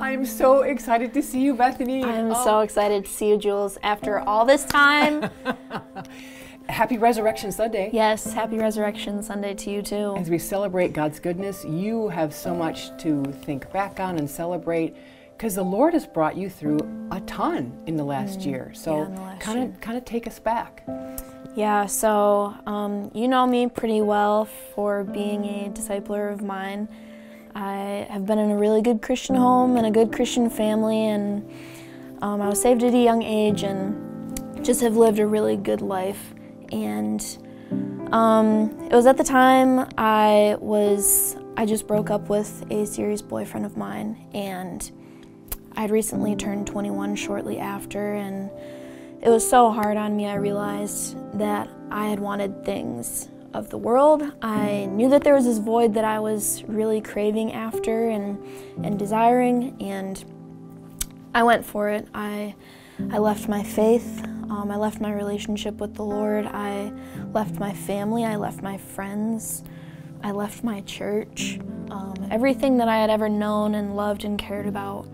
I'm so excited to see you, Bethany. I'm so excited to see you, Jules, after all this time. Happy Resurrection Sunday. Yes, happy Resurrection Sunday to you too. As we celebrate God's goodness, you have so much to think back on and celebrate because the Lord has brought you through a ton in the last year. So kind of take us back. Yeah, so you know me pretty well for being a discipler of mine. I have been in a really good Christian home and a good Christian family, and I was saved at a young age and just have lived a really good life. And it was at the time I just broke up with a serious boyfriend of mine, and I'd recently turned 21 shortly after, and it was so hard on me. I realized that I had wanted things of the world. I knew that there was this void that I was really craving after and desiring, and I went for it. I left my faith. I left my relationship with the Lord. I left my family. I left my friends. I left my church. Everything that I had ever known and loved and cared about,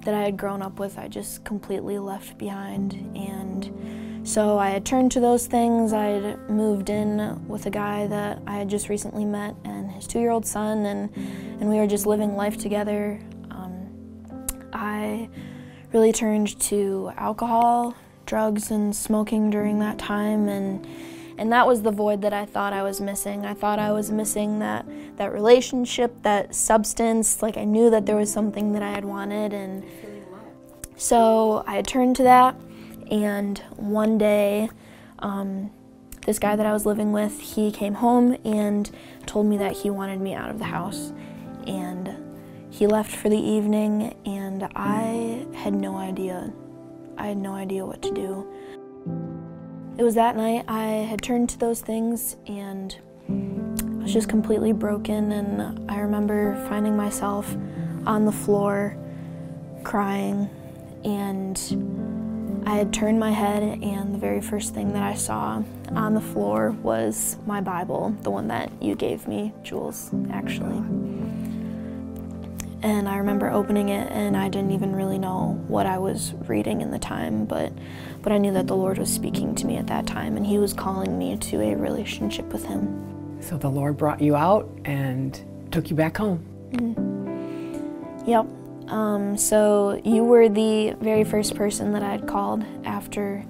that I had grown up with, I just completely left behind. And so I had turned to those things. I had moved in with a guy that I had just recently met and his 2-year-old son, and we were just living life together. I really turned to alcohol, drugs, and smoking during that time, and that was the void that I thought I was missing. I thought I was missing that relationship, that substance. Like, I knew that there was something that I had wanted, and so I had turned to that. And one day, this guy that I was living with, he came home and told me that he wanted me out of the house. And he left for the evening, and I had no idea. I had no idea what to do. It was that night I had turned to those things, and I was just completely broken. And I remember finding myself on the floor crying, and I had turned my head, and the very first thing that I saw on the floor was my Bible, the one that you gave me, Jules, actually. And I remember opening it, and I didn't even really know what I was reading in the time, but I knew that the Lord was speaking to me at that time, and He was calling me to a relationship with Him. So the Lord brought you out and took you back home. Mm-hmm. Yep. So you were the very first person that I had called after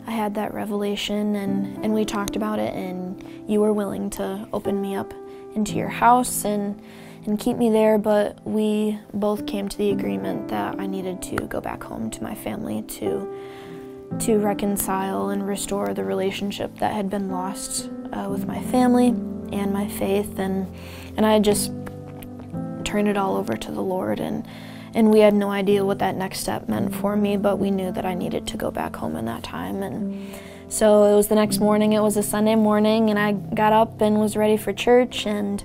I had that revelation, and we talked about it, and you were willing to open me up into your house and keep me there, but we both came to the agreement that I needed to go back home to my family to reconcile and restore the relationship that had been lost with my family and my faith, and I just turned it all over to the Lord, and we had no idea what that next step meant for me, but we knew that I needed to go back home in that time. And so it was the next morning. It was a Sunday morning, and I got up and was ready for church, and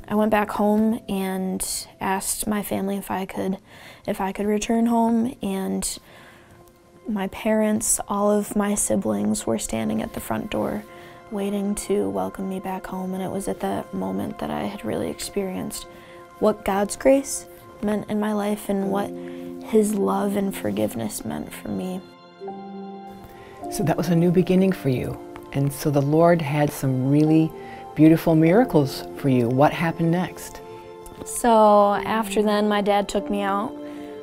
I went back home and asked my family if I could return home, and my parents, all of my siblings, were standing at the front door waiting to welcome me back home. And it was at that moment that I had really experienced what God's grace meant in my life and what His love and forgiveness meant for me. So that was a new beginning for you. And so the Lord had some really beautiful miracles for you. What happened next? So after then, my dad took me out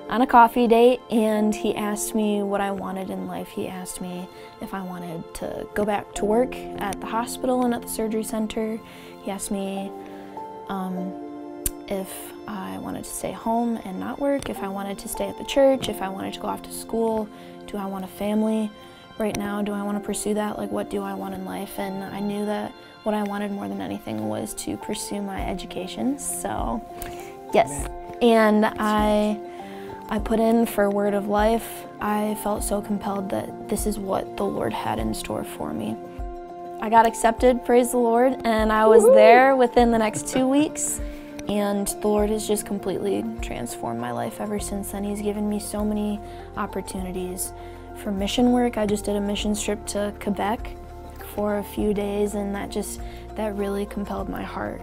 on a coffee date, and he asked me what I wanted in life. He asked me if I wanted to go back to work at the hospital and at the surgery center. He asked me if I wanted to stay home and not work, if I wanted to stay at the church, if I wanted to go off to school, do I want a family right now, do I want to pursue that, like what do I want in life? And I knew that what I wanted more than anything was to pursue my education, so yes. And I put in for Word of Life. I felt so compelled that this is what the Lord had in store for me. I got accepted, praise the Lord, and I was there within the next 2 weeks. And the Lord has just completely transformed my life ever since then. He's given me so many opportunities for mission work. I just did a mission trip to Quebec for a few days, and that really compelled my heart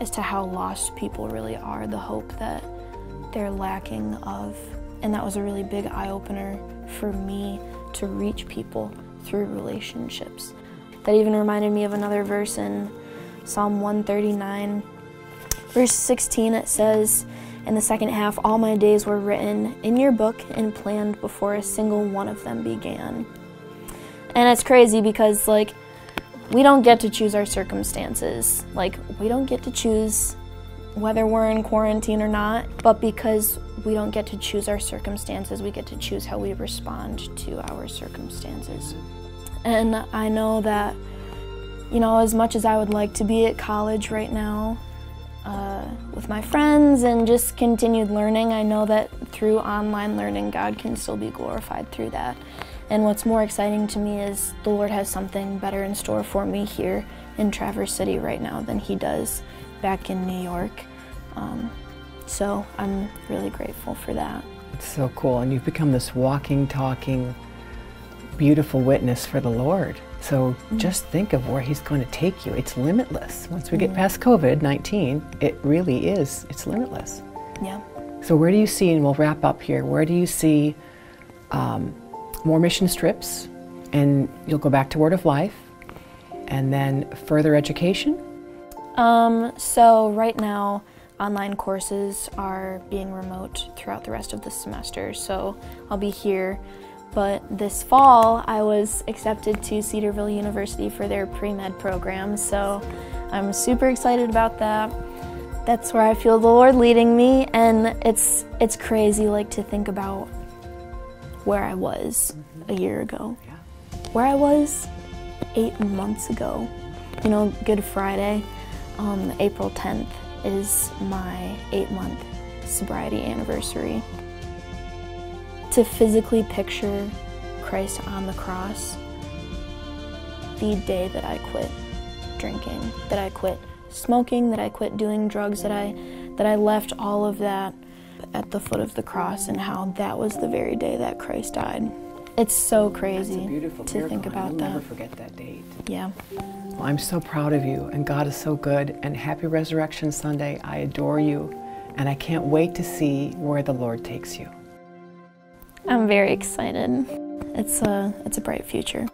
as to how lost people really are, the hope that they're lacking of. And that was a really big eye-opener for me to reach people through relationships. That even reminded me of another verse in Psalm 139, verse 16. It says, in the second half, all my days were written in your book and planned before a single one of them began. And it's crazy because, like, we don't get to choose our circumstances. Like, we don't get to choose whether we're in quarantine or not, but because we don't get to choose our circumstances, we get to choose how we respond to our circumstances. And I know that, you know, as much as I would like to be at college right now, with my friends and just continued learning, I know that through online learning, God can still be glorified through that. And what's more exciting to me is the Lord has something better in store for me here in Traverse City right now than He does back in New York. So I'm really grateful for that. It's so cool, and you've become this walking, talking, beautiful witness for the Lord. So just think of where He's going to take you. It's limitless. Once we get past COVID-19, it really is. It's limitless. Yeah. So where do you see, and we'll wrap up here, where do you see more mission trips, and you'll go back to Word of Life, and then further education? So right now, online courses are being remote throughout the rest of the semester, so I'll be here. But this fall, I was accepted to Cedarville University for their pre-med program, so I'm super excited about that. That's where I feel the Lord leading me, and it's crazy, like, to think about where I was a year ago, where I was 8 months ago. You know, Good Friday, April 10th, is my 8-month sobriety anniversary. To physically picture Christ on the cross, the day that I quit drinking, that I quit smoking, that I quit doing drugs, that I left all of that at the foot of the cross, and how that was the very day that Christ died. It's so crazy to think about that. I'll never forget that date. Yeah. Well, I'm so proud of you, and God is so good, and happy Resurrection Sunday. I adore you, and I can't wait to see where the Lord takes you. I'm very excited. It's a bright future.